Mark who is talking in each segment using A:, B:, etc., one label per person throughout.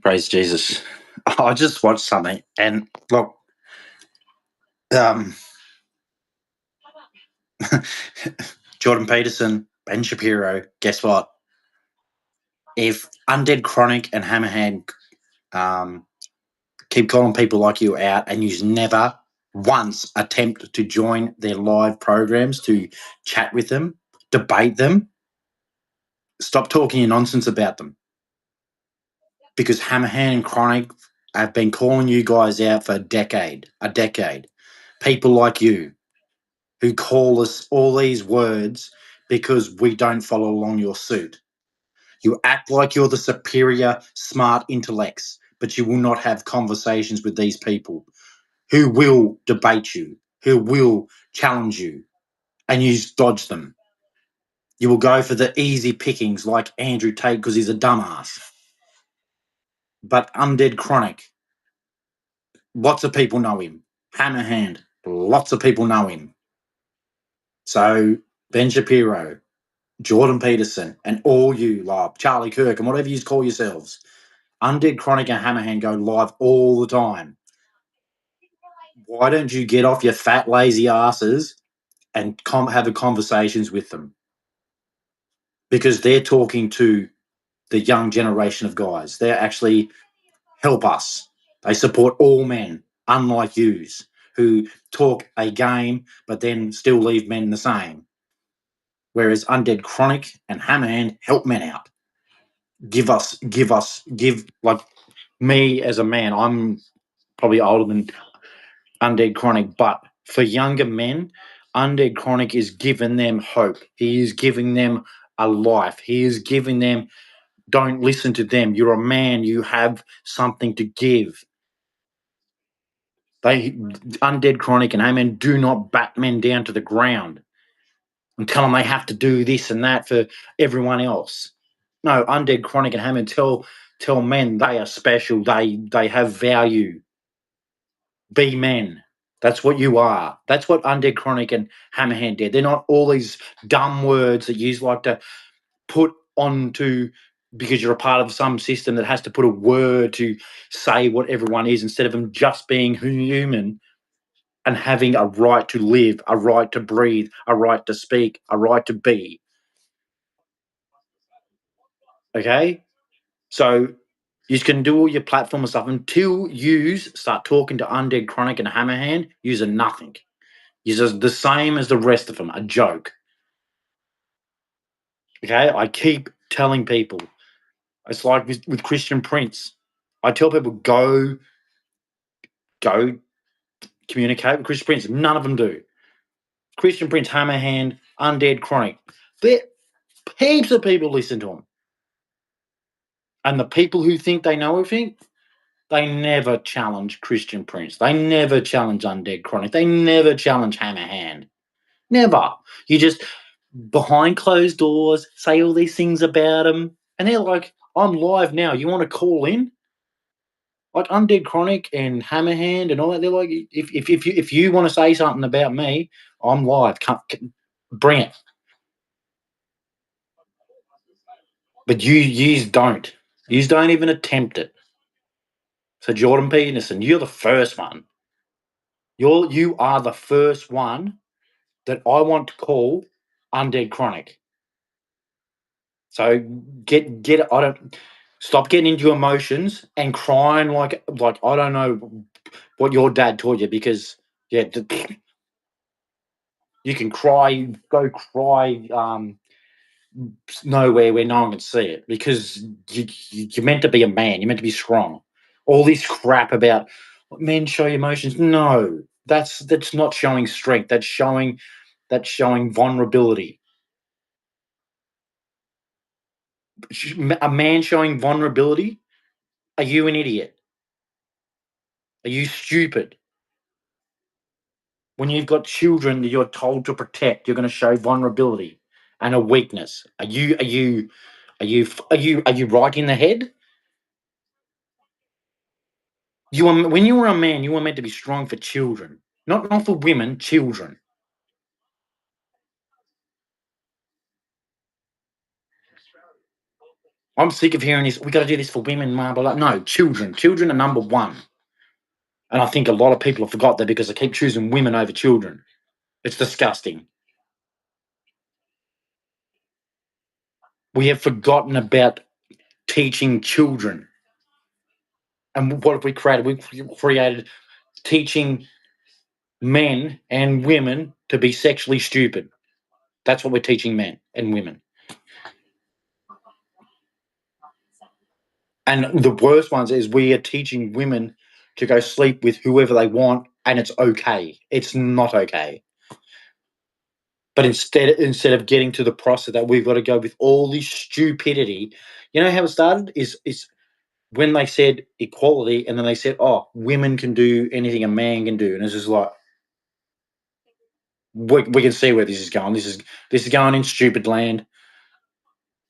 A: Praise Jesus. I just watched something, and look, um, Jordan Peterson, Ben Shapiro. Guess what? If Undead Chronic and Hammerhand keep calling people like you out, and you never once attempt to join their live programs to chat with them, debate them, stop talking your nonsense about them, because Hammerhand and Chronic have been calling you guys out for a decade. People like you who call us all these words because we don't follow along your suit. You act like you're the superior, smart intellects, but you will not have conversations with these people who will debate you, who will challenge you, and you dodge them. You will go for the easy pickings like Andrew Tate because he's a dumbass. But Undead Chronic, lots of people know him. Hammerhand, lots of people know him. So Ben Shapiro, Jordan Peterson, and all you, like Charlie Kirk, and whatever you call yourselves, Undead Chronic and Hammerhand go live all the time. Why don't you get off your fat, lazy asses and have the conversations with them? Because they're talking to the young generation of guys. They actually help us. They support all men, unlike yous, who talk a game but then still leave men the same. Whereas Undead Chronic and Hammerhand help men out. Give like me as a man. I'm probably older than Undead Chronic, but for younger men, Undead Chronic is giving them hope. He is giving them a life. He is giving them, don't listen to them. You're a man. You have something to give. Undead Chronic and Amen do not bat men down to the ground and tell them they have to do this and that for everyone else. No, Undead Chronic and Hammond tell men they are special. They have value. Be men. That's what you are. That's what Undead Chronic and Hammerhand did. They're not all these dumb words that you like to put onto because you're a part of some system that has to put a word to say what everyone is instead of them just being human and having a right to live, a right to breathe, a right to speak, a right to be. Okay? So you can do all your platform and stuff until you start talking to Undead Chronic and Hammerhand, you're nothing. You're just the same as the rest of them, a joke. Okay? I keep telling people, it's like with Christian Prince. I tell people, go communicate with Christian Prince. None of them do. Christian Prince, Hammerhand, Undead Chronic. Heaps of people listen to him. And the people who think they know everything, they never challenge Christian Prince. They never challenge Undead Chronic. They never challenge Hammerhand. Never. You just, behind closed doors, say all these things about them. And they're like, I'm live now. You want to call in? Like Undead Chronic and Hammerhand and all that. They're like, if you want to say something about me, I'm live. Bring it. But you don't. You don't even attempt it. So Jordan Peterson, you're the first one. You are the first one that I want to call Undead Chronic. So get I don't stop getting into emotions and crying like I don't know what your dad taught you, because yeah, you can cry, go cry nowhere where no one can see it, because you're meant to be a man. You're meant to be strong. All this crap about men show emotions. No, that's not showing strength. That's showing vulnerability. A man showing vulnerability. Are you an idiot? Are you stupid? When you've got children that you're told to protect, you're going to show vulnerability and a weakness. Are you right in the head? When you were a man, you were meant to be strong for children, not for women, children. I'm sick of hearing this. We got to do this for women, blah, blah, blah. No, children. Children are number one. And I think a lot of people have forgot that because they keep choosing women over children. It's disgusting. We have forgotten about teaching children. And what have we created? We've created teaching men and women to be sexually stupid. That's what we're teaching men and women. And the worst ones is we are teaching women to go sleep with whoever they want, and it's okay. It's not okay. But instead of getting to the process that we've got to go with all this stupidity, you know how it started is when they said equality, and then they said, "Oh, women can do anything a man can do," and it's just like we can see where this is going. This is going in stupid land.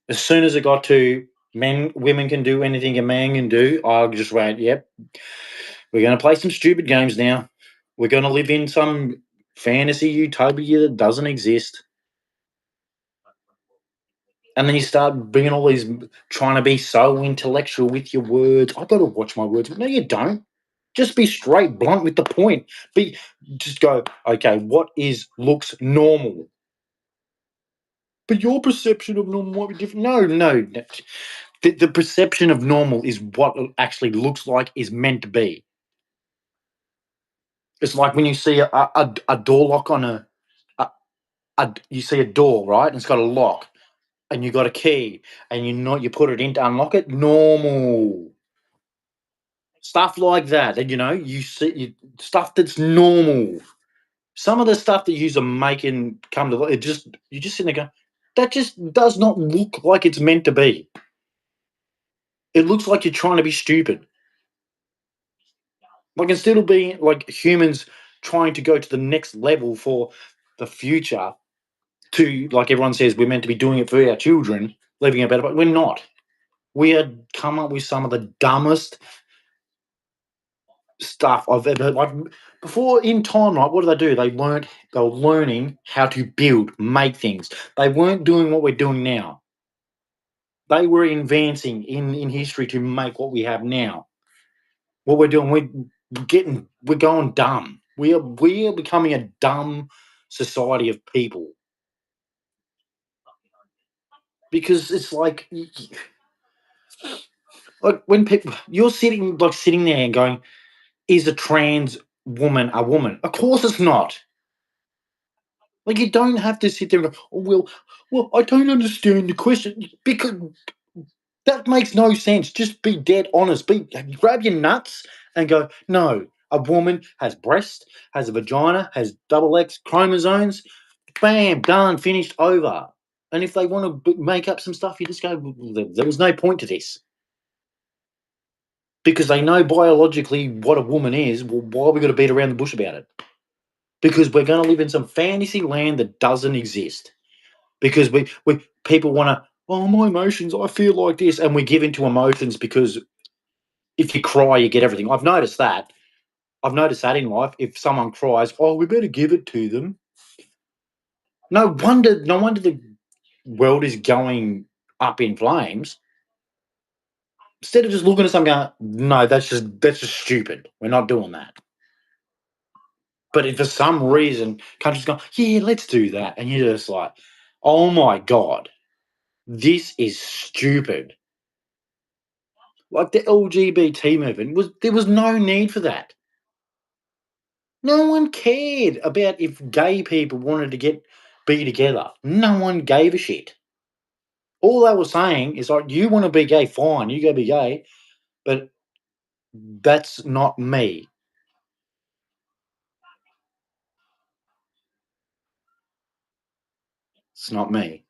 A: As soon as it got to women can do anything a man can do, I just went, "Yep, we're going to play some stupid games now. We're going to live in some fantasy utopia that doesn't exist." And then you start bringing all these, trying to be so intellectual with your words. I got to watch my words. No, you don't. Just be straight, blunt with the point. Just go, okay, what looks normal? But your perception of normal might be different. No. The perception of normal is what it actually looks like is meant to be. It's like when you see a door lock on you see a door, right? And it's got a lock and you got a key and you put it in to unlock it. Normal. Stuff like that. And you see stuff that's normal. Some of the stuff that you are making come to life, you just sit there going, that just does not look like it's meant to be. It looks like you're trying to be stupid. Like instead of being like humans trying to go to the next level for the future, to like everyone says, we're meant to be doing it for our children, living a better, but we're not. We had come up with some of the dumbest stuff I've ever like before in time, right? What do? They were learning how to build, make things. They weren't doing what we're doing now. They were advancing in history to make what we have now. What we're doing, we're going dumb. We are becoming a dumb society of people because it's like when people you're sitting there and going, is a trans woman a woman? Of course it's not. Like you don't have to sit there and go, oh, well, I don't understand the question because that makes no sense. Just be dead honest. Grab your nuts and go, no, a woman has breasts, has a vagina, has double X chromosomes. Bam, done, finished, over. And if they want to make up some stuff, you just go, well, there was no point to this. Because they know biologically what a woman is. Well, why are we got to beat around the bush about it? Because we're going to live in some fantasy land that doesn't exist. Because we people want to, oh, my emotions, I feel like this. And we give into emotions because if you cry, you get everything. I've noticed that. I've noticed that in life. If someone cries, oh, we better give it to them. No wonder the world is going up in flames. Instead of just looking at something going, no, that's just stupid. We're not doing that. But if for some reason countries go, yeah, let's do that, and you're just like, oh my god, this is stupid. Like the LGBT movement there was no need for that. No one cared about if gay people wanted to be together. No one gave a shit. All they were saying is like, you want to be gay, fine, you go be gay, but that's not me. It's not me.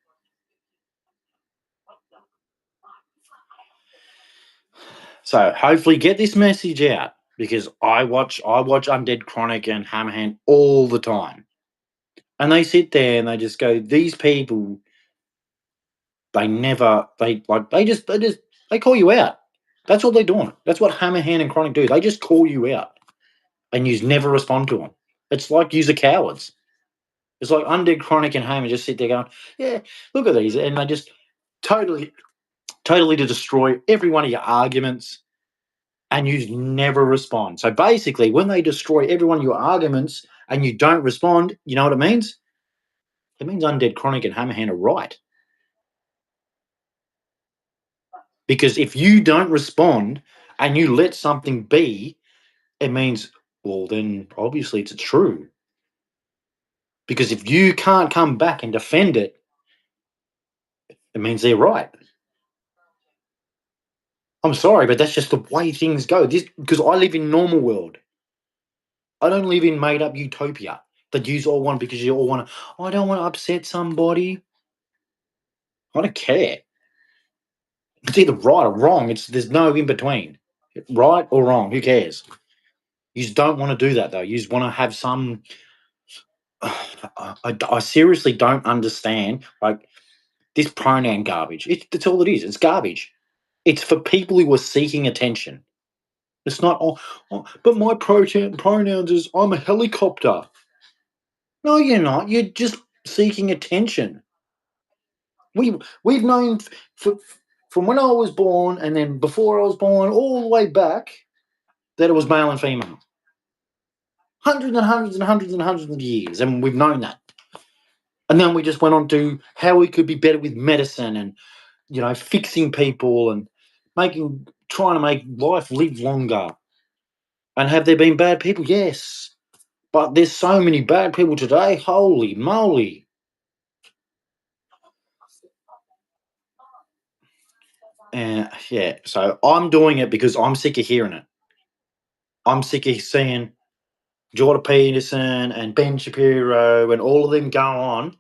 A: So hopefully get this message out because I watch Undead Chronic and Hammerhand all the time. And they sit there and they just go, these people, they never they call you out. That's what they're doing. That's what Hammerhand and Chronic do. They just call you out and you never respond to them. It's like you're cowards. It's like Undead Chronic and Hammer just sit there going, yeah, look at these. And they just totally totally to destroy every one of your arguments, and you never respond. So basically, when they destroy every one of your arguments and you don't respond, you know what it means? It means Undead Chronic and Hammerhand are right. Because if you don't respond and you let something be, it means, well, then obviously it's true. Because if you can't come back and defend it, it means they're right. I'm sorry, but that's just the way things go. Because I live in normal world. I don't live in made up utopia that you all want because you all want to. I don't want to upset somebody. I don't care. It's either right or wrong. There's no in between. Right or wrong. Who cares? You just don't want to do that though. You just want to have some. I seriously don't understand like this pronoun garbage. That's all it is. It's garbage. It's for people who are seeking attention. It's not. But my pronouns is I'm a helicopter. No, you're not. You're just seeking attention. We've known for, from when I was born, and then before I was born, all the way back, that it was male and female. Hundreds and hundreds and hundreds and hundreds of years, and we've known that. And then we just went on to how we could be better with medicine and fixing people and trying to make life live longer. And have there been bad people? Yes, but there's so many bad people today. Holy moly! Yeah, so I'm doing it because I'm sick of hearing it. I'm sick of seeing Jordan Peterson and Ben Shapiro and all of them go on,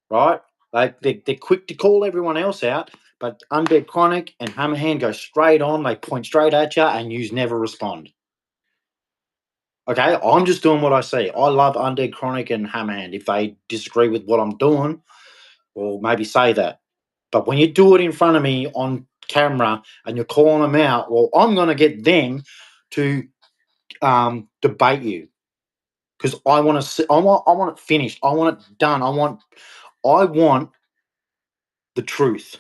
A: right? Like they're quick to call everyone else out, but Undead Chronic and Hammerhand go straight on. They point straight at you, and you never respond. Okay, I'm just doing what I see. I love Undead Chronic and Hammerhand. If they disagree with what I'm doing, well, maybe say that. But when you do it in front of me on camera and you're calling them out, well, I'm going to get them to debate you because I want to. I want it finished. I want it done. I want the truth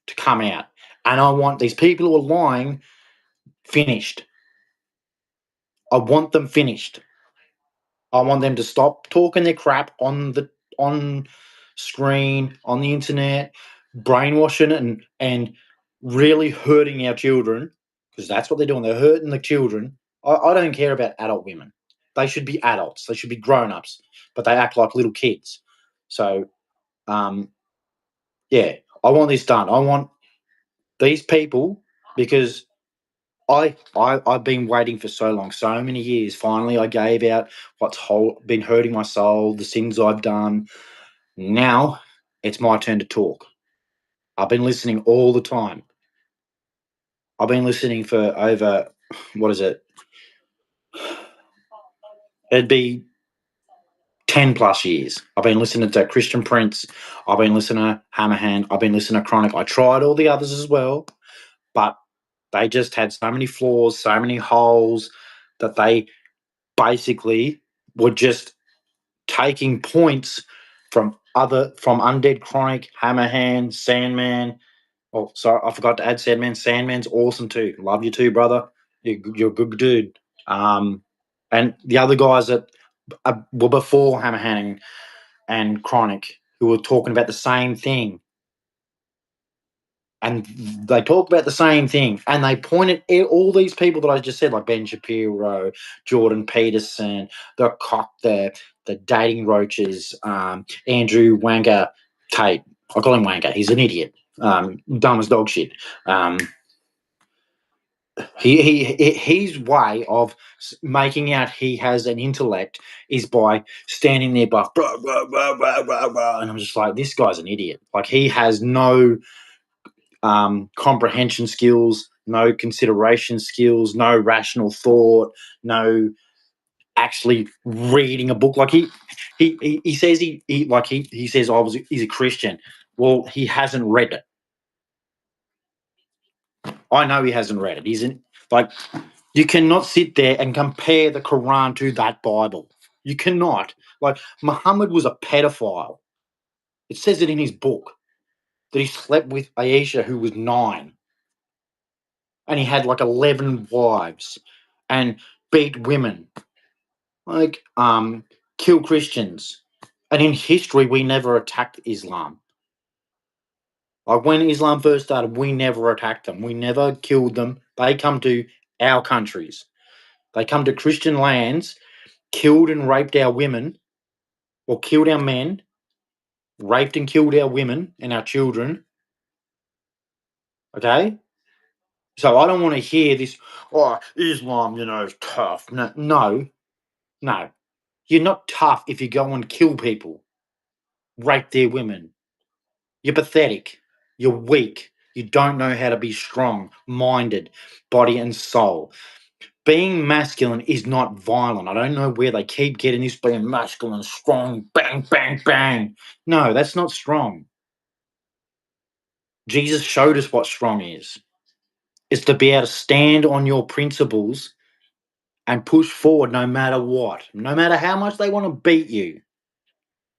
A: to come out, and I want these people who are lying finished. I want them finished. I want them to stop talking their crap on screen, on the internet, brainwashing and really hurting our children because that's what they're doing. They're hurting the children. I don't care about adult women. They should be adults. They should be grown ups, but they act like little kids. So, um, yeah, I want this done. I want these people because I've been waiting for so long, so many years. Finally, I gave out been hurting my soul, the sins I've done. Now it's my turn to talk. I've been listening all the time. I've been listening for over, what is it? It'd be 10 plus years. I've been listening to Christian Prince. I've been listening to Hammerhand. I've been listening to Chronic. I tried all the others as well, but they just had so many flaws, so many holes that they basically were just taking points from Undead Chronic, Hammerhand, Sandman. Oh, sorry, I forgot to add Sandman. Sandman's awesome too. Love you too, brother. You're a good dude. And the other guys that were before Hammerhand and Chronic who were talking about the same thing. And they talk about the same thing, and they pointed all these people that I just said, like Ben Shapiro, Jordan Peterson, the dating roaches, Andrew Wanker Tate. I call him Wanker. He's an idiot, dumb as dog shit. His way of making out he has an intellect is by standing there, blah, blah, blah, blah, blah, blah, blah, and I'm just like, this guy's an idiot. Like he has no comprehension skills, no consideration skills, no rational thought, no actually reading a book. Like he says he says he's a Christian. Well, he hasn't read it. I know he hasn't read it. Like you cannot sit there and compare the Quran to that Bible. You cannot. Like Muhammad was a pedophile. It says it in his book. that he slept with Aisha, who was 9, and he had like 11 wives, and beat women, like kill Christians. And in history, we never attacked Islam. Like when Islam first started, we never attacked them. We never killed them. They come to our countries. They come to Christian lands, killed and raped our women, or killed our men, raped and killed our women and our children. Okay? So I don't want to hear this, oh, Islam, is tough. No, no, no. You're not tough if you go and kill people, rape their women. You're pathetic. You're weak. You don't know how to be strong, minded, body and soul. Being masculine is not violent. I don't know where they keep getting this being masculine, strong, bang, bang, bang. No, that's not strong. Jesus showed us what strong is. It's to be able to stand on your principles and push forward no matter what, no matter how much they want to beat you,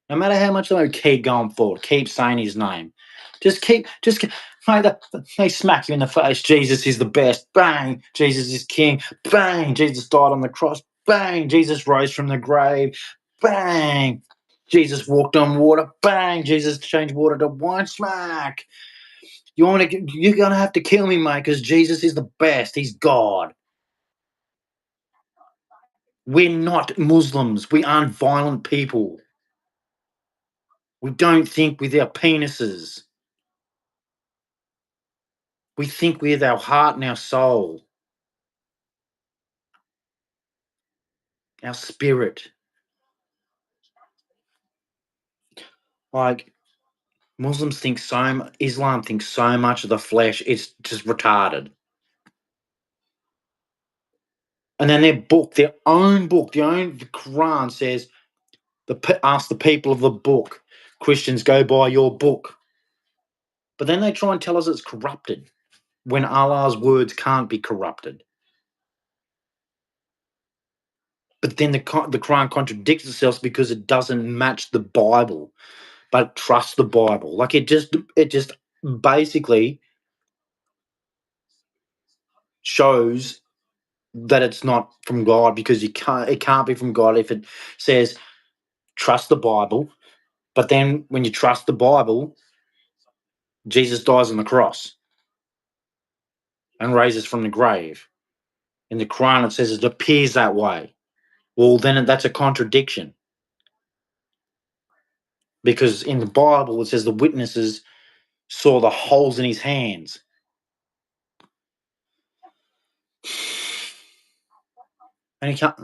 A: no matter how much they want to keep going forward, keep saying his name. Mate, they smack you in the face. Jesus is the best. Bang. Jesus is king. Bang. Jesus died on the cross. Bang. Jesus rose from the grave. Bang. Jesus walked on water. Bang. Jesus changed water to wine. Smack. You're gonna have to kill me, mate, because Jesus is the best. He's God. We're not Muslims. We aren't violent people. We don't think with our penises. We think with our heart and our soul, our spirit. Like Islam thinks so much of the flesh, it's just retarded. And then their own book, the Quran says, ask the people of the book, Christians, go by your book. But then they try and tell us it's corrupted when Allah's words can't be corrupted. But then the Quran contradicts itself because it doesn't match the Bible, but trust the Bible. Like it just basically shows that it's not from God because it can't be from God if it says trust the Bible, but then when you trust the Bible, Jesus dies on the cross and raises from the grave. In the Quran, it says it appears that way. Well, then that's a contradiction because in the Bible it says the witnesses saw the holes in his hands. And he can't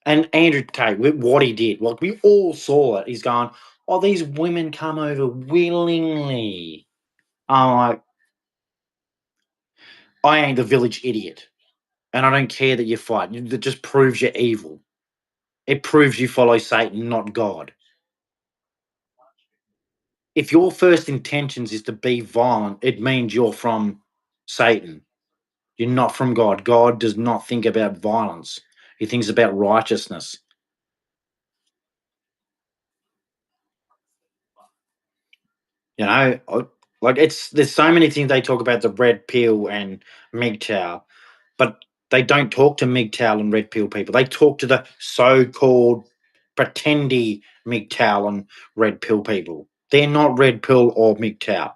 A: and Andrew Tate, with what he did, like we all saw it. He's going, oh, these women come over willingly. I'm like, I ain't the village idiot. And I don't care that you fight. That just proves you're evil. It proves you follow Satan, not God. If your first intentions is to be violent, it means you're from Satan. You're not from God. God does not think about violence. He thinks about righteousness. Like there's so many things they talk about the red pill and MGTOW, but they don't talk to MGTOW and red pill people. They talk to the so-called pretendy MGTOW and red pill people. They're not red pill or MGTOW.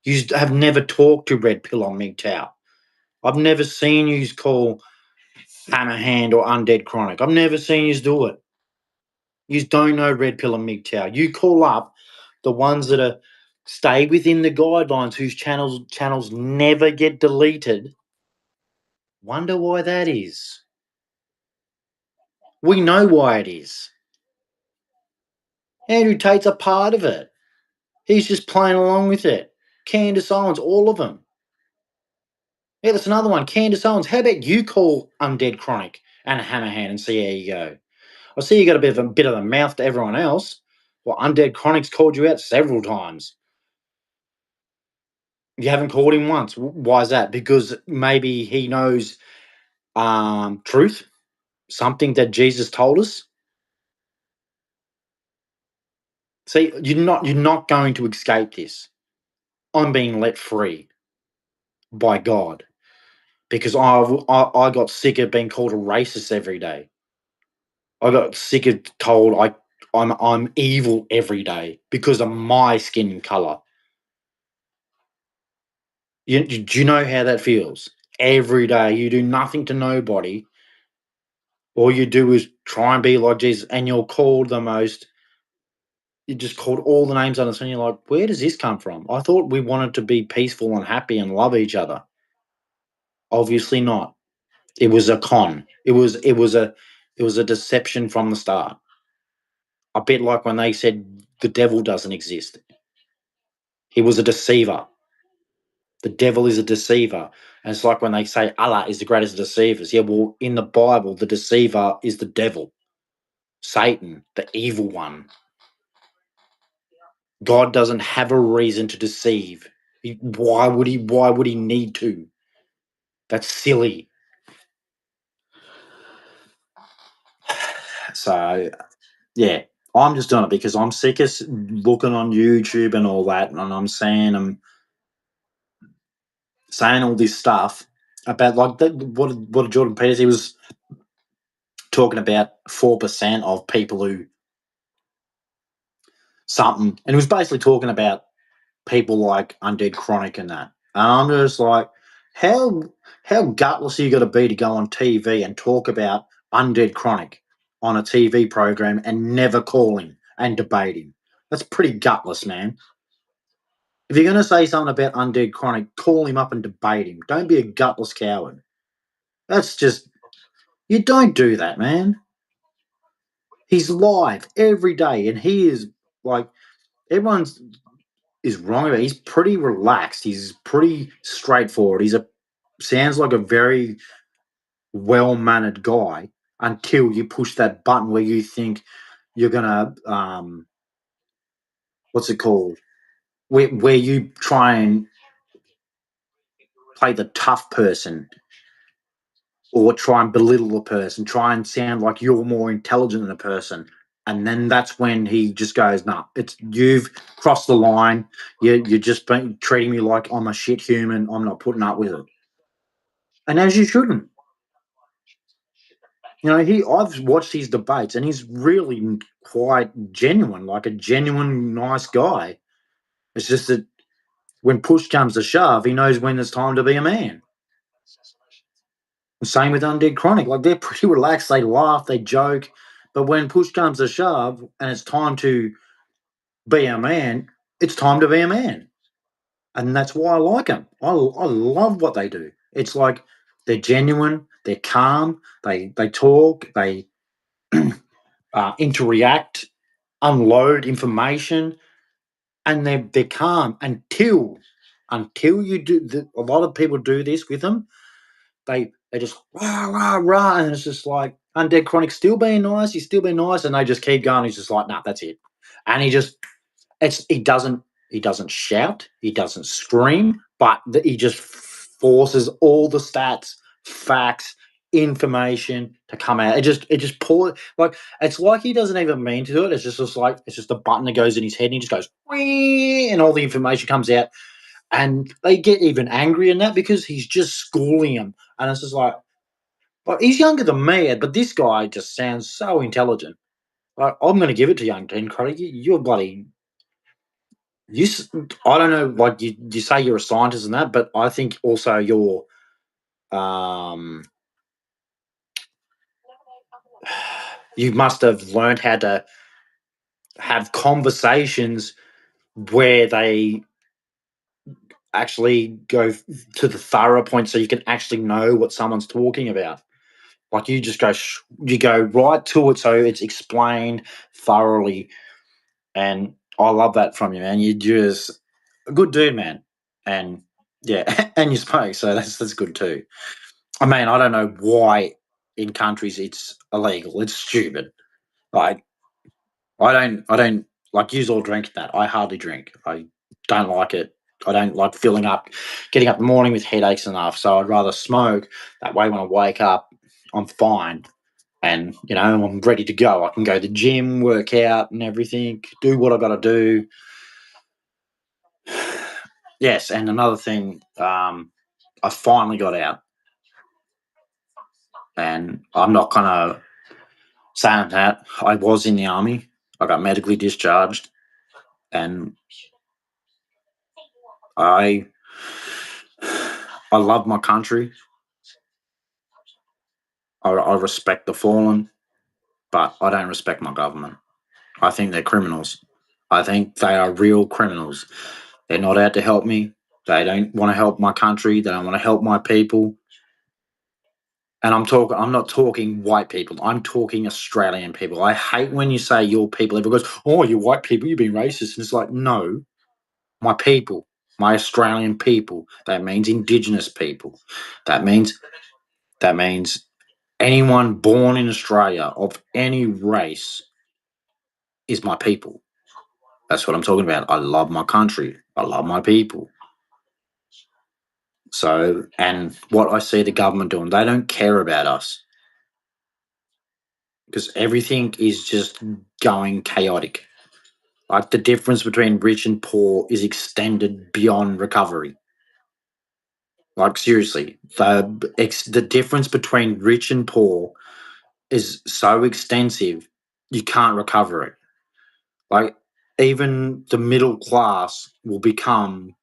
A: You have never talked to red pill or MGTOW. I've never seen you call Hammerhand or Undead Chronic. I've never seen you do it. You don't know red pill and MGTOW. You call up the ones that are stay within the guidelines, whose channels never get deleted. Wonder why that is. We know why it is. Andrew Tate's a part of it. He's just playing along with it. Candace Owens, all of them. Yeah, that's another one. Candace Owens. How about you call Undead Chronic and Hammerhand and see how you go? I see you got a bit of a mouth to everyone else. Well, Undead Chronic's called you out several times. You haven't called him once. Why is that? Because maybe he knows truth, something that Jesus told us. See, you're not going to escape this. I'm being let free by God because I got sick of being called a racist every day. I got sick of told I'm evil every day because of my skin color. Do you know how that feels? Every day you do nothing to nobody. All you do is try and be like Jesus, and you're called the most. You just called all the names on us, and you're like, where does this come from? I thought we wanted to be peaceful and happy and love each other. Obviously not. It was a con. It was a deception from the start. A bit like when they said the devil doesn't exist. He was a deceiver. The devil is a deceiver. And it's like when they say Allah is the greatest of deceivers. Yeah, well, in the Bible, the deceiver is the devil, Satan, the evil one. God doesn't have a reason to deceive. Why would he? Why would he need to? That's silly. So yeah, I'm just doing it because I'm sick of looking on YouTube and all that, and I'm saying all this stuff about like that. What Jordan Peters, he was talking about 4% of people who something, and he was basically talking about people like Undead Chronic and that. And I'm just like, how gutless you got to be to go on TV and talk about Undead Chronic on a TV program and never call him and debate him? That's pretty gutless, man. If you're going to say something about Undead Chronic, call him up and debate him. Don't be a gutless coward. That's just, you don't do that, man. He's live every day, and he is like, everyone's is wrong about it. He's pretty relaxed. He's pretty straightforward. Sounds like a very well mannered guy until you push that button where you think you're gonna what's it called? Where you try and play the tough person or try and belittle a person, try and sound like you're more intelligent than a person. And then that's when he just goes, "Nah, it's you've crossed the line. You're just treating me like I'm a shit human. I'm not putting up with it." And as you shouldn't. I've watched his debates, and he's really quite genuine, like a genuine nice guy. It's just that when push comes to shove, he knows when it's time to be a man. Same with Undead Chronic. Like, they're pretty relaxed, they laugh, they joke, but when push comes to shove and it's time to be a man, it's time to be a man. And that's why I like them. I love what they do. It's like they're genuine, they're calm, they talk, they interact, unload information, and they're calm until you do. A lot of people do this with them. They just rah rah rah, and it's just like Undead Chronic still being nice. He's still being nice, and they just keep going. He's just like, nah, that's it. And he doesn't shout, he doesn't scream, but he just forces all the stats, facts, information to come out. It just pour like it's like he doesn't even mean to do it. It's just a button that goes in his head, and he just goes, "Wee," and all the information comes out, and they get even angry in that because he's just schooling them, and it's just like he's younger than me, but this guy just sounds so intelligent. Like, I'm going to give it to young Dean Crowder. You're bloody you. I don't know. Like, you say you're a scientist and that, but I think also um, you must have learned how to have conversations where they actually go to the thorough point, so you can actually know what someone's talking about. Like, you just you go right to it, so it's explained thoroughly, and I love that from you, man. You're just a good dude, man, and yeah, and you smoke, so that's good too. I mean, I don't know why in countries it's illegal. It's stupid. Like, I don't like use all drink that. I hardly drink. I don't like it. I don't like filling up, getting up in the morning with headaches and stuff. So I'd rather smoke. That way, when I wake up, I'm fine. And, I'm ready to go. I can go to the gym, work out and everything, do what I got to do. Yes, and another thing, I finally got out, and I'm not going to say that. I was in the army. I got medically discharged, and I I love my country. I respect the fallen, but I don't respect my government. I think they're criminals. I think they are real criminals. They're not out to help me. They don't want to help my country. They don't want to help my people. And I'm not talking white people. I'm talking Australian people. I hate when you say your people. Everyone goes, "Oh, you white people, you're being racist." And it's like, no, my people, my Australian people. That means Indigenous people. That means that means anyone born in Australia of any race is my people. That's what I'm talking about. I love my country. I love my people. So, and what I see the government doing, they don't care about us because everything is just going chaotic. Like the difference between rich and poor is extended beyond recovery. Like seriously, the difference between rich and poor is so extensive, you can't recover it. Like even the middle class will become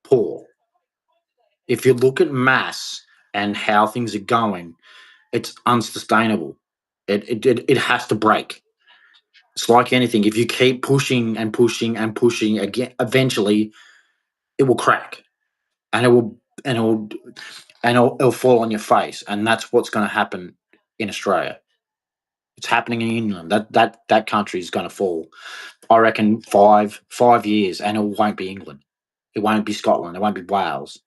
A: poor. If you look at mass and how things are going, it's unsustainable. It has to break. It's like anything. If you keep pushing and pushing and pushing again, eventually it will crack, and and it will it'll fall on your face, and that's what's going to happen in Australia. It's happening in England. That country is going to fall. I reckon five years, and it won't be England. It won't be Scotland. It won't be Wales.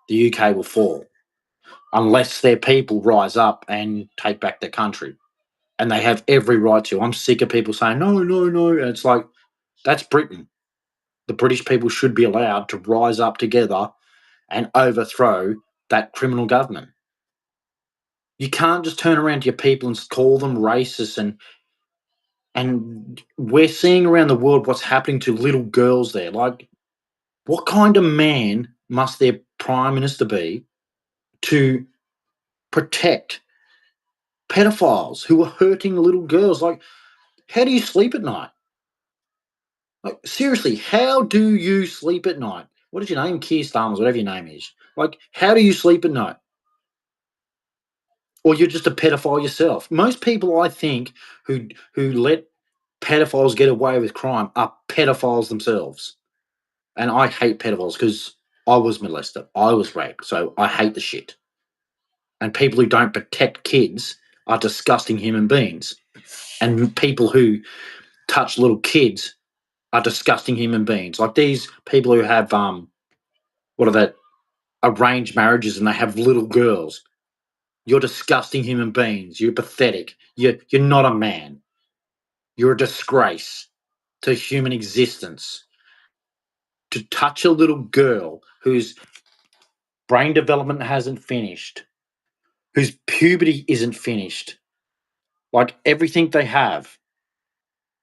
A: The UK will fall unless their people rise up and take back their country. And they have every right to. I'm sick of people saying, no, no, no. And it's like, that's Britain. The British people should be allowed to rise up together and overthrow that criminal government. You can't just turn around to your people and call them racist. And we're seeing around the world what's happening to little girls there. Like, what kind of man must their prime minister be to protect pedophiles who are hurting little girls? Like, how do you sleep at night? Like, seriously, how do you sleep at night? What is your name? Keir Starmer, whatever your name is. Like, how do you sleep at night? Or you're just a pedophile yourself. Most people, I think, who let pedophiles get away with crime are pedophiles themselves. And I hate pedophiles because I was molested. I was raped. So I hate the shit. And people who don't protect kids are disgusting human beings. And people who touch little kids are disgusting human beings. Like these people who have what are that, arranged marriages, and they have little girls. You're disgusting human beings. You're pathetic. You're not a man. You're a disgrace to human existence. To touch a little girl whose brain development hasn't finished, whose puberty isn't finished, like everything they have,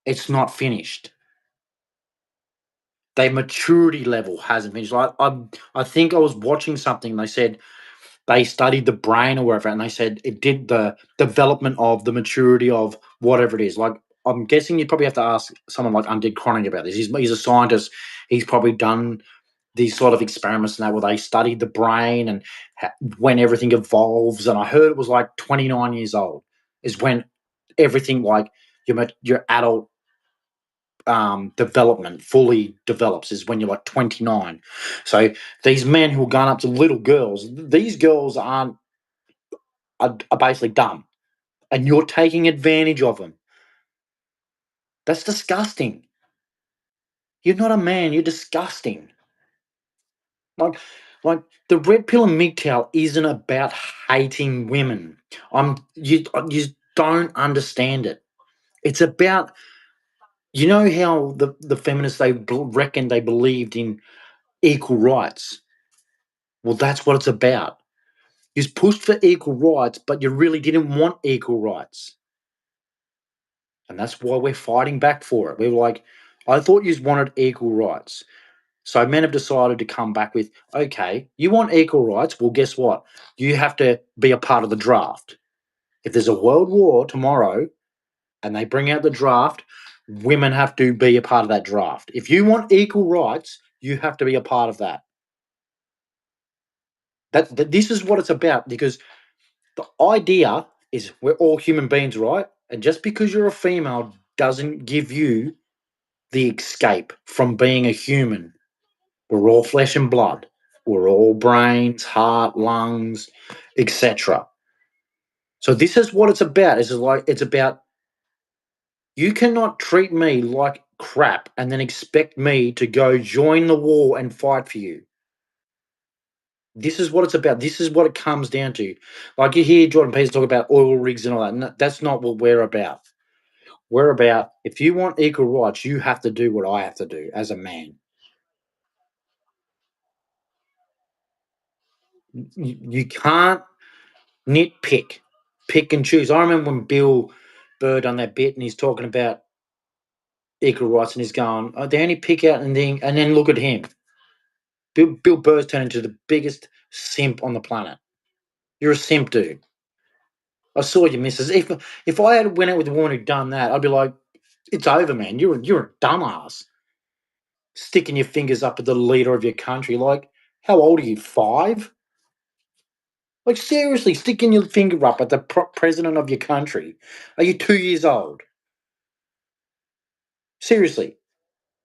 A: it's not finished. Their maturity level hasn't finished. I think I was watching something. They said they studied the brain or whatever, and they said it did the development of the maturity of whatever it is. Like I'm guessing you probably have to ask someone like Undid Cronin about this. He's a scientist. He's probably done these sort of experiments and that where they studied the brain and when everything evolves. And I heard it was like 29 years old is when everything like your adult development fully develops is when you're like 29. So these men who are going up to little girls, these girls are basically dumb, and you're taking advantage of them. That's disgusting. You're not a man. You're disgusting. Like, like the red pill and MGTOW isn't about hating women. You don't understand it. It's about how the feminists reckon they believed in equal rights. Well, that's what it's about. You pushed for equal rights, but you really didn't want equal rights. And that's why we're fighting back for it. We're like, I thought you wanted equal rights. So men have decided to come back with, okay, you want equal rights? Well, guess what? You have to be a part of the draft. If there's a world war tomorrow and they bring out the draft, women have to be a part of that draft. If you want equal rights, you have to be a part of that. This is what it's about, because the idea is we're all human beings, right? And just because you're a female doesn't give you the escape from being a human. We're all flesh and blood. We're all brains, heart, lungs, etc. So this is what it's about. It's about, you cannot treat me like crap and then expect me to go join the war and fight for you. This is what it's about. This is what it comes down to. Like you hear Jordan Peterson talk about oil rigs and all that. No, that's not what we're about. We're about, if you want equal rights, you have to do what I have to do as a man. You can't nitpick, pick and choose. I remember when Bill Burr done that bit and he's talking about equal rights and he's going, oh, they only pick out and then look at him. Bill Burr's turned into the biggest simp on the planet. You're a simp, dude. I saw you, missus. If I had went out with a woman who'd done that, I'd be like, it's over, man. You're a dumbass. Sticking your fingers up at the leader of your country. Like, how old are you? 5? Like, seriously, sticking your finger up at the president of your country. Are you 2 years old? Seriously.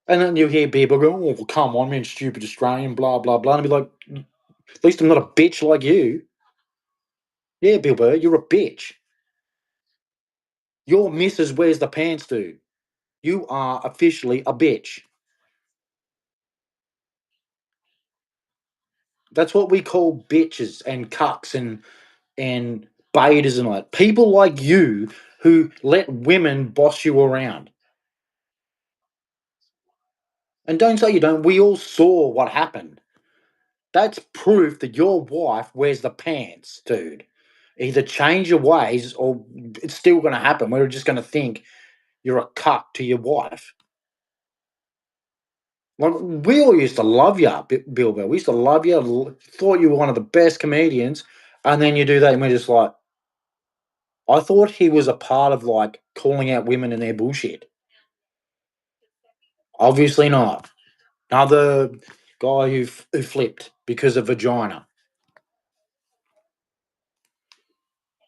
A: And then you hear people go, oh, well, come on, man, stupid Australian, blah, blah, blah. And I'd be like, at least I'm not a bitch like you. Yeah, Bill Burr, you're a bitch. Your missus wears the pants, dude. You are officially a bitch. That's what we call bitches and cucks and baiters and all that. People like you who let women boss you around. And don't say you don't. We all saw what happened. That's proof that your wife wears the pants, dude. Either change your ways or it's still going to happen. We're just going to think you're a cuck to your wife. Like, we all used to love you, Bill Bell. We used to love you. Thought you were one of the best comedians. And then you do that and we're just like, I thought he was a part of like calling out women and their bullshit. Obviously not. Another guy who flipped because of vagina.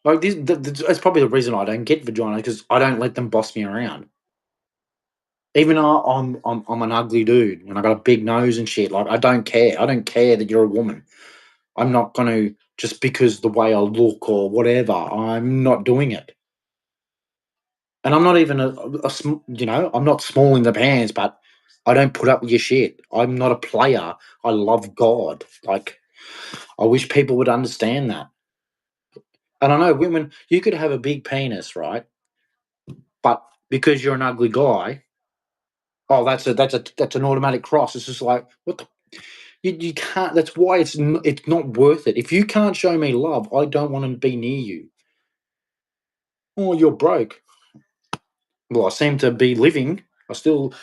A: Like this, that's probably the reason I don't get vagina, because I don't let them boss me around. Even though I'm an ugly dude and I got a big nose and shit. Like I don't care. I don't care that you're a woman. I'm not gonna, just because the way I look or whatever. I'm not doing it. And I'm not even I'm not small in the pants, but I don't put up with your shit. I'm not a player. I love God. Like, I wish people would understand that. And I know women, you could have a big penis, right? But because you're an ugly guy, oh, that's an automatic cross. It's just like, what the, you can't. That's why it's not worth it. If you can't show me love, I don't want to be near you. Oh, you're broke. Well, I seem to be living. I still,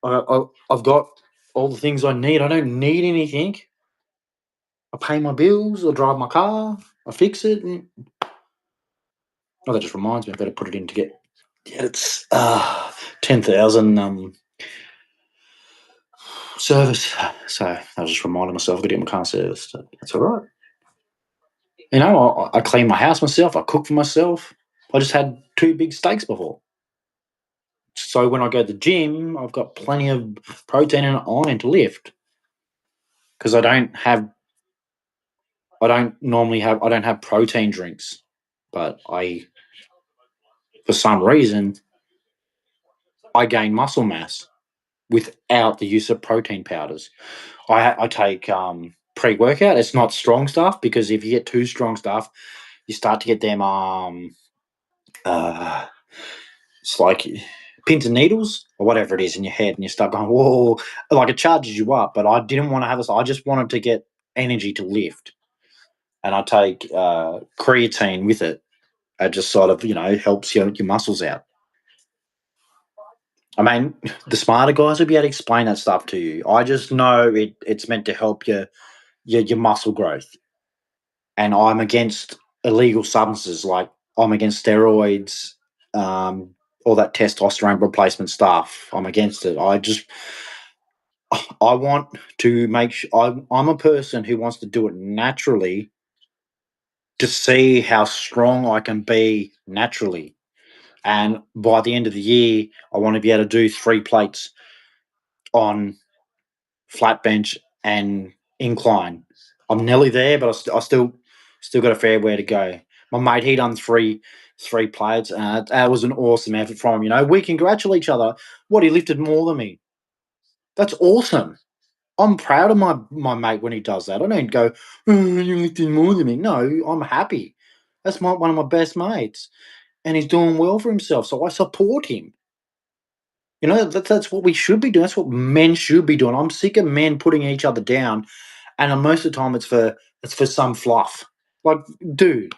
A: I've got all the things I need. I don't need anything. I pay my bills. I drive my car. I fix it. Oh, that just reminds me. I better put it in to get. Yeah, it's 10,000 service. So I was just reminding myself I got to get my car serviced. So that's all right. You know, I clean my house myself. I cook for myself. I just had 2 big steaks before. So when I go to the gym, I've got plenty of protein and iron to lift, because I don't have protein drinks, but for some reason, I gain muscle mass without the use of protein powders. I take pre workout. It's not strong stuff, because if you get too strong stuff, you start to get them uh, it's like pins and needles or whatever it is in your head, and you start going, whoa, like it charges you up. But I didn't want to have this. I just wanted to get energy to lift. and I take creatine with it. It just sort of helps your muscles out. I mean, the smarter guys will be able to explain that stuff to you. I just know it's meant to help your muscle growth. And I'm against illegal substances, like I'm against steroids, all that testosterone replacement stuff. I'm against it. I want to make sure I'm a person who wants to do it naturally to see how strong I can be naturally. And by the end of the year, I want to be able to do 3 plates on flat bench and incline. I'm nearly there, but I still got a fair way to go. My mate, he done three plates, and that was an awesome effort from him. We congratulate each other. What, he lifted more than me? That's awesome. I'm proud of my mate when he does that. I don't go, oh, you lifted more than me. No, I'm happy. That's one of my best mates, and he's doing well for himself. So I support him. That's what we should be doing. That's what men should be doing. I'm sick of men putting each other down, and most of the time it's for some fluff. Like, dude,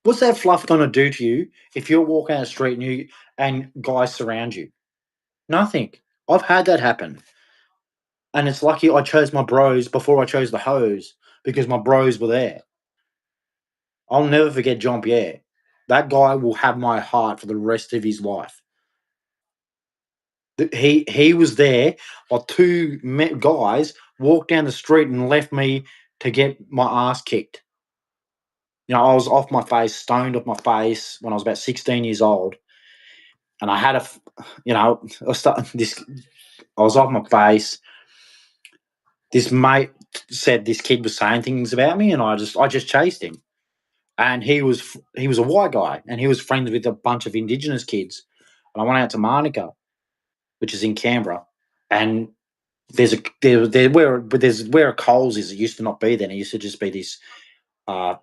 A: what's that fluff going to do to you if you're walking down the street and guys surround you? Nothing. I've had that happen, and it's lucky I chose my bros before I chose the hoes because my bros were there. I'll never forget Jean Pierre. That guy will have my heart for the rest of his life. He was there while two guys walked down the street and left me to get my ass kicked. I was off my face, stoned off my face when I was about 16 years old, and I had I was off my face. This mate said this kid was saying things about me, and I just chased him. And he was a white guy, and he was friends with a bunch of Indigenous kids. And I went out to Monica, which is in Canberra, and where a Coles is. It used to not be there. It used to just be this uh,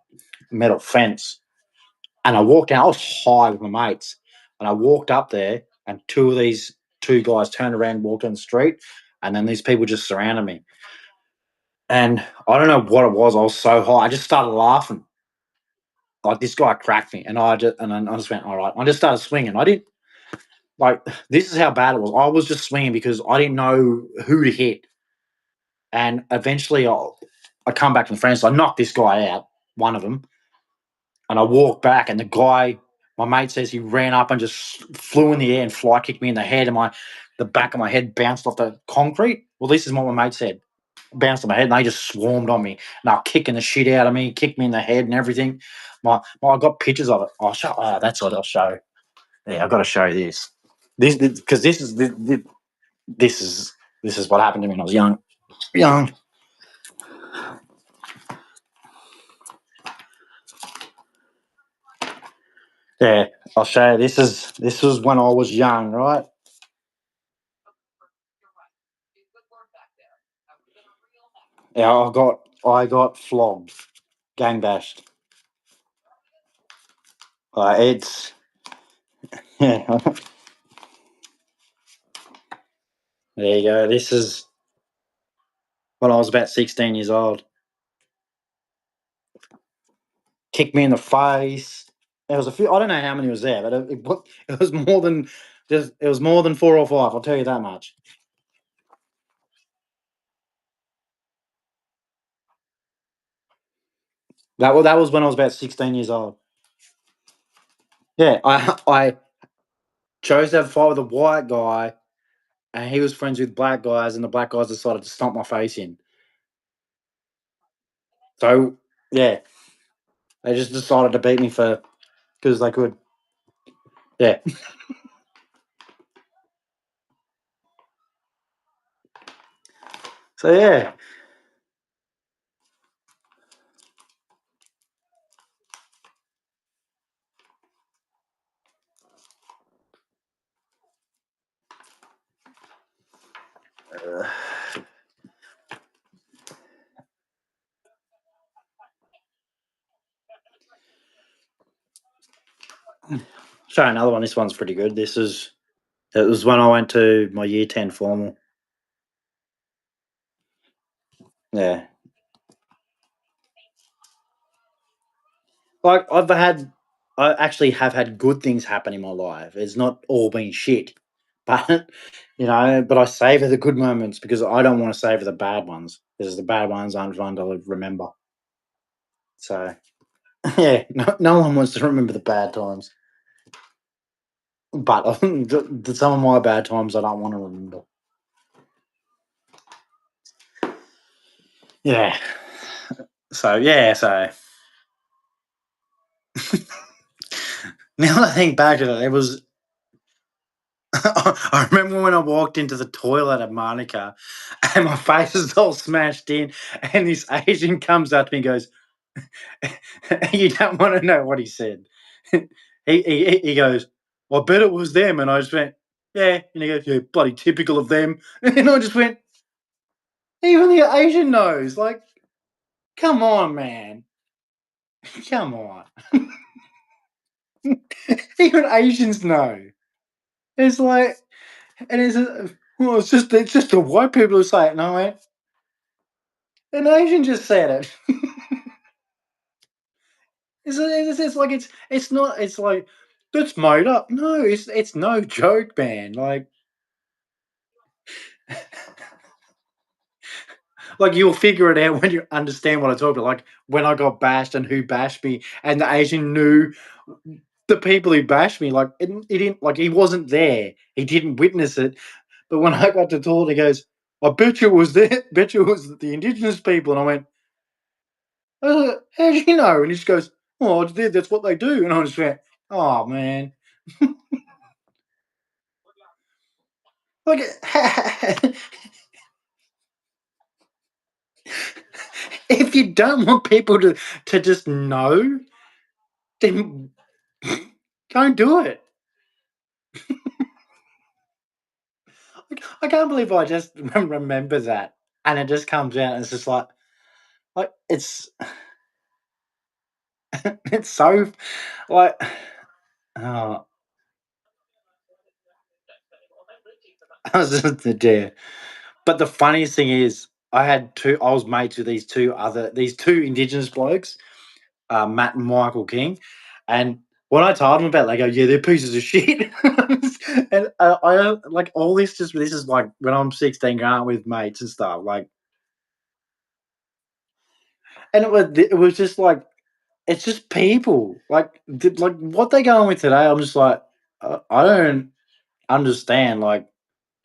A: metal fence. And I walked out. I was high with my mates, and I walked up there, and two guys turned around, and walked on the street, and then these people just surrounded me. And I don't know what it was. I was so high. I just started laughing. Like, this guy cracked me, and then I just went, all right. I just started swinging. I didn't like. This is how bad it was. I was just swinging because I didn't know who to hit. And eventually, I come back from friends. So I knocked this guy out, one of them, and I walked back, and my mate says he ran up and just flew in the air and fly kicked me in the head, and the back of my head bounced off the concrete. Well, this is what my mate said. Bounced on my head, and they just swarmed on me, and they were kicking the shit out of me, kicked me in the head and everything. I got pictures of it. I'll show. Oh, that's what I'll show. Yeah, I've got to show you this. Because this is what happened to me when I was young. Young. Yeah, I'll show you. This was when I was young, right? Yeah, I got flogged, gang bashed. It's yeah. There you go. This is when I was about 16 years old. Kicked me in the face. There was a few. I don't know how many was there, but it was more than just. It was more than 4 or 5. I'll tell you that much. That was when I was about 16 years old. Yeah, I chose to have a fight with a white guy, and he was friends with black guys, and the black guys decided to stomp my face in. So yeah, they just decided to beat me because they could. Yeah. So yeah. Show another one. This one's pretty good. It was when I went to my year 10 formal. Yeah. Like I actually have had good things happen in my life. It's not all been shit, but but I savor the good moments because I don't want to savor the bad ones because the bad ones aren't fun to remember. So yeah, no one wants to remember the bad times, but some of my bad times I don't want to remember. Yeah. So yeah. So now that I think back to it, it was. I remember when I walked into the toilet at Monica and my face is all smashed in, and this Asian comes up to me and goes, "You don't want to know what he said." He goes, "I bet it was them," and I just went, "Yeah," and he goes, "Yeah, bloody typical of them," and I just went, "Even the Asian knows, like, come on, man, come on." Even Asians know. It's like, and well, it's just the white people who say it. And I went, an Asian just said it. It's like it's not. It's like that's made up. No, it's no joke, man. Like you'll figure it out when you understand what I talk about. Like when I got bashed and who bashed me, and the Asian knew the people who bashed me. Like he didn't like he wasn't there. He didn't witness it. But when I got to talk, he goes, "I bet you it was there. Bet you it was the indigenous people." And I went, "How do you know?" And he just goes, "Oh, that's what they do." And I just went, "Oh man." Like, if you don't want people to just know, then don't do it. Like, I can't believe I just remember that, and it just comes out, and it's just like it's so like, oh, I was just there. But the funniest thing is, I was mates with these two Indigenous blokes, Matt and Michael King. And when I told them about it, they go, "Yeah, they're pieces of shit." And like all this is like when I'm 16 going out with mates and stuff. Like, and it was just like, it's just people. Like what they going with today, I'm just like, I don't understand. Like,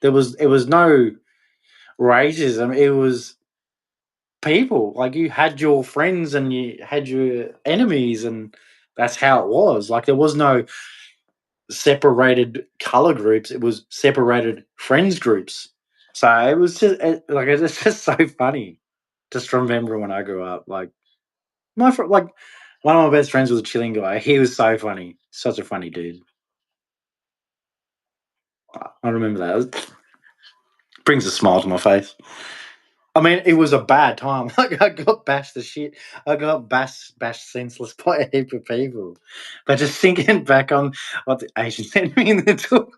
A: it was no racism, it was people. Like, you had your friends and you had your enemies, and that's how it was. Like, there was no separated color groups, it was separated friends groups. So it was just like it's just so funny just remember when I grew up. Like, like one of my best friends was a Chilean guy. He was so funny, such a funny dude. I remember that. Brings a smile to my face. I mean, it was a bad time. Like, I got bashed the shit. I got bashed senseless by a heap of people. But just thinking back on what the Asian sent me in the tour,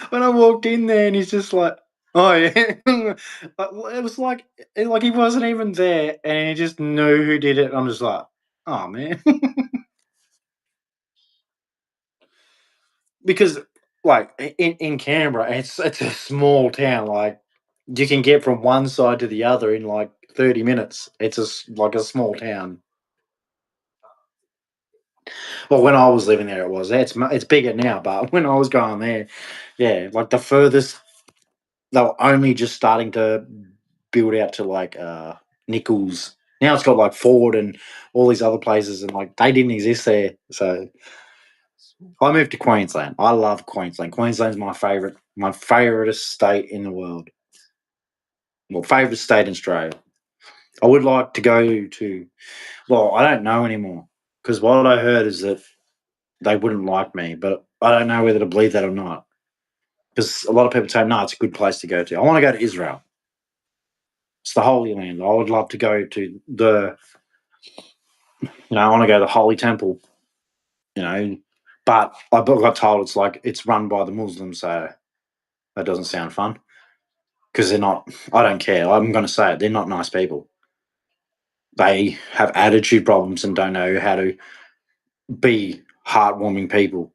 A: when I walked in there and he's just like, "Oh yeah," it was like he wasn't even there and he just knew who did it. I'm just like, "Oh man," because like in Canberra, it's a small town. Like, you can get from one side to the other in like 30 minutes. It's like a small town. Well, when I was living there, it was. It's bigger now, but when I was going there, yeah, like the furthest they were only just starting to build out to like Nichols. Now it's got like Ford and all these other places, and like they didn't exist there. So I moved to Queensland. I love Queensland. Queensland's my favorite state in the world. Well, favorite state in Australia. I would like to go to. Well, I don't know anymore because what I heard is that they wouldn't like me, but I don't know whether to believe that or not. Because a lot of people say, no, it's a good place to go to. I want to go to Israel. It's the Holy Land. I would love to go to I want to go to the Holy Temple, you know. But I got told it's run by the Muslims, so that doesn't sound fun. Because they're not, I don't care. I'm going to say it, they're not nice people. They have attitude problems and don't know how to be heartwarming people.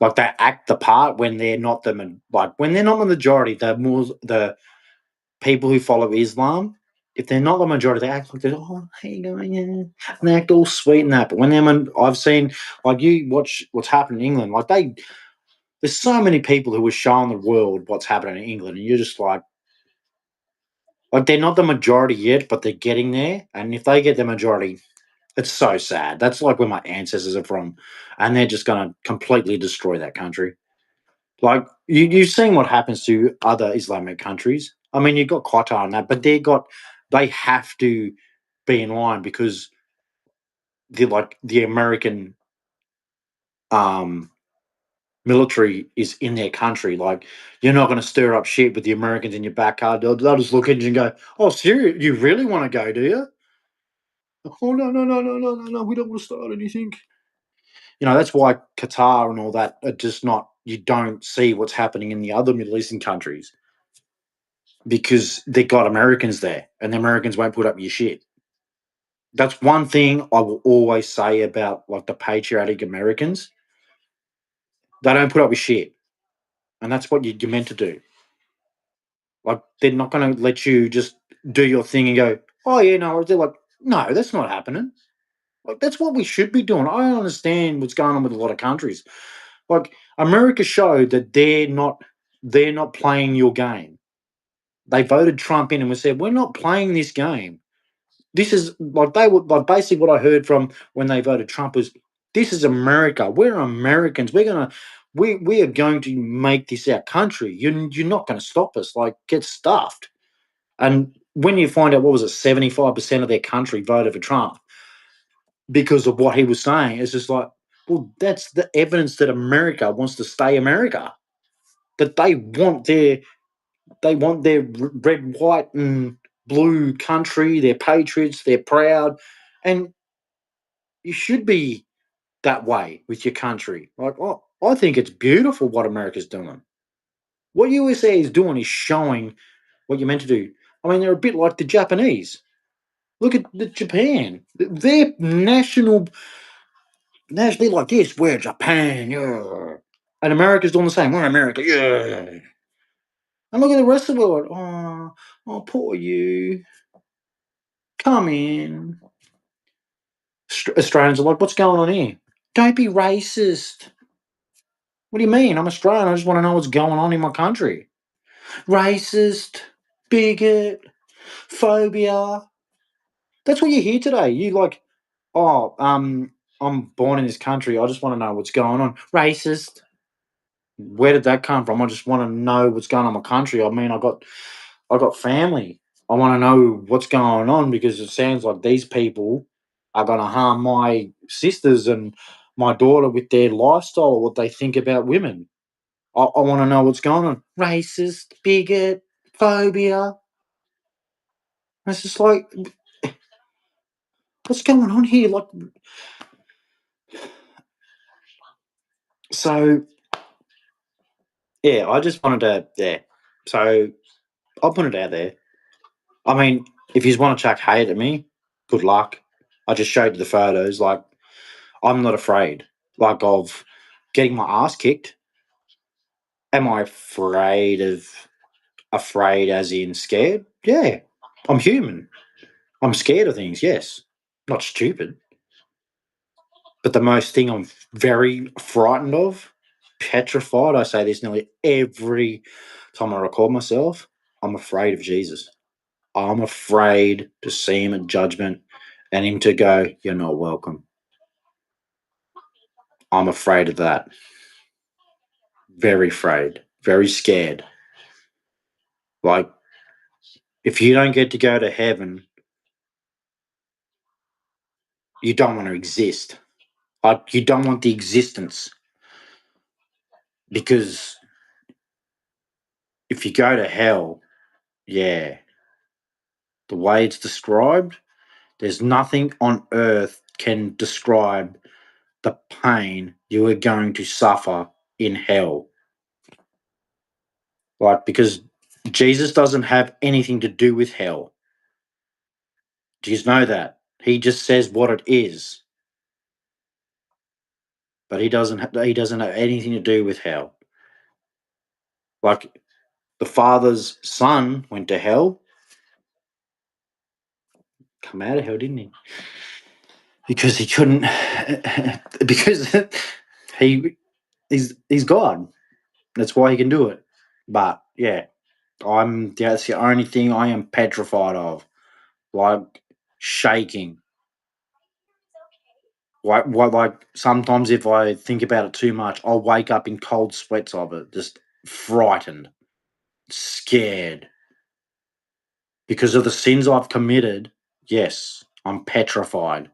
A: Like they act the part when they're not when they're not the majority. The people who follow Islam. If they're not the majority, they act like they're, oh, how you going? Yeah. And they act all sweet and that. But when I've seen, like, you watch what's happening in England. There's so many people who are showing the world what's happening in England, and you're just like they're not the majority yet, but they're getting there. And if they get the majority, it's so sad. That's like where my ancestors are from, and they're just going to completely destroy that country. Like you've seen what happens to other Islamic countries. I mean, you've got Qatar and that, but they have to be in line because the American um military is in their country. Like you're not going to stir up shit with the Americans in your backyard. They'll just look at you and go, "Oh, serious? You really want to go? Do you?" Oh, no, no, no, no, no, no, no. We don't want to start anything. That's why Qatar and all that are just not. You don't see what's happening in the other Middle Eastern countries because they got Americans there, and the Americans won't put up your shit. That's one thing I will always say about like the patriotic Americans. They don't put up with shit, and that's what you're meant to do. Like they're not going to let you just do your thing and go, oh yeah, no. They're like, no, that's not happening. Like that's what we should be doing. I don't understand what's going on with a lot of countries. Like America showed that they're not playing your game. They voted Trump in and we said, we're not playing this game. This is like they were like basically what I heard from when they voted Trump was this is America. We're Americans. We are going to make this our country. You're not going to stop us. Like get stuffed. And when you find out what was it, 75% of their country voted for Trump because of what he was saying, it's just like, well, that's the evidence that America wants to stay America. That they want their red, white, and blue country. They're patriots. They're proud, and you should be that way with your country. Like, oh, I think it's beautiful what America's doing. What USA is doing is showing what you're meant to do. I mean, they're a bit like the Japanese. Look at Japan. Their nationally like this. We're Japan, yeah. And America's doing the same. We're America, yeah. And look at the rest of the world. Oh, poor you. Come in. Australians are like, what's going on here? Don't be racist. What do you mean? I'm Australian. I just want to know what's going on in my country. Racist, bigot, phobia. That's what you hear today. You like, oh, I'm born in this country. I just want to know what's going on. Racist. Where did that come from? I just want to know what's going on in my country. I mean, I got family. I want to know what's going on because it sounds like these people are going to harm my sisters and my daughter with their lifestyle, what they think about women. I want to know what's going on. Racist, bigot, phobia. It's just like, what's going on here? Like, so yeah, I just wanted to, yeah. So I'll put it out there. I mean, if you want to chuck hate at me, good luck. I just showed you the photos. Like, I'm not afraid, like, of getting my ass kicked. Am I afraid as in scared? Yeah. I'm human. I'm scared of things, yes. Not stupid. But the most thing I'm very frightened of, petrified, I say this nearly every time I record myself, I'm afraid of Jesus. I'm afraid to see him at judgment and him to go, you're not welcome. I'm afraid of that. Very afraid. Very scared. Like, if you don't get to go to heaven, you don't want to exist. Like, you don't want the existence. Because if you go to hell, yeah, the way it's described, there's nothing on earth can describe the pain you are going to suffer in hell. Like, because Jesus doesn't have anything to do with hell. Do you know that? He just says what it is, but he doesn't have anything to do with hell. Like the Father's Son went to hell, come out of hell, didn't he? Because he couldn't, because he's God. That's why he can do it. But yeah, that's the only thing I am petrified of, like shaking. Like sometimes if I think about it too much, I'll wake up in cold sweats of it, just frightened, scared because of the sins I've committed. Yes, I'm petrified.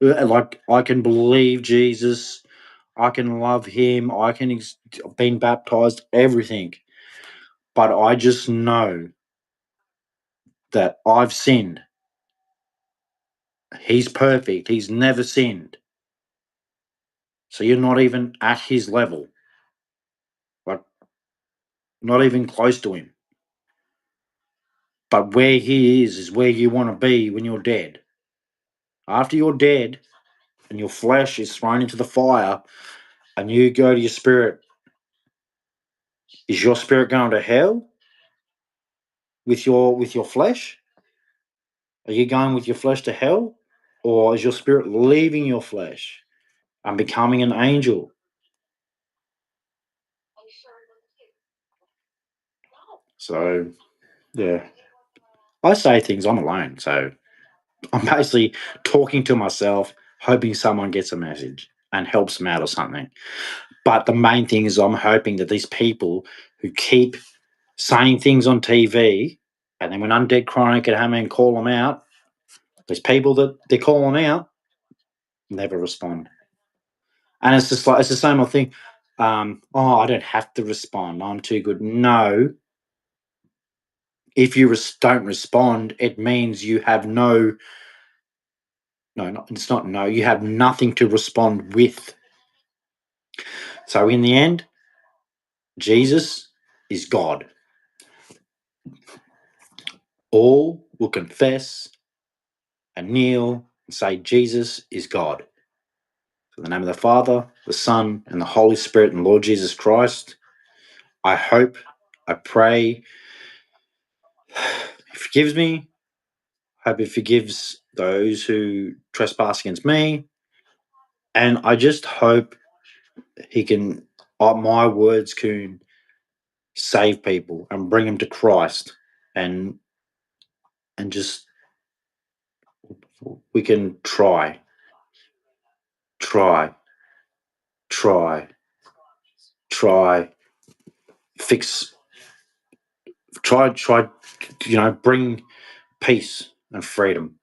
A: Like I can believe Jesus, I can love Him, I can been baptized, everything, but I just know that I've sinned. He's perfect. He's never sinned. So you're not even at his level, like not even close to him. But where he is where you want to be when you're dead. After you're dead and your flesh is thrown into the fire and you go to your spirit, is your spirit going to hell with your flesh? Are you going with your flesh to hell? Or is your spirit leaving your flesh and becoming an angel? So yeah. I say things, I'm alone, so I'm basically talking to myself, hoping someone gets a message and helps them out or something. But the main thing is, I'm hoping that these people who keep saying things on TV, and then when Undead Chronic at home and call them out, there's people that they call them out, never respond. And it's just like, it's the same old thing. I don't have to respond. I'm too good. No, if you don't respond, it means you have it's not no, you have nothing to respond with. So in the end, Jesus is God. All will confess and kneel and say Jesus is God. In the name of the Father, the Son, and the Holy Spirit and Lord Jesus Christ, I hope, I pray, He forgives me. I hope He forgives those who trespass against me. And I just hope He can, my words can save people and bring them to Christ, and just we can try, try, try, try, fix, try, bring peace and freedom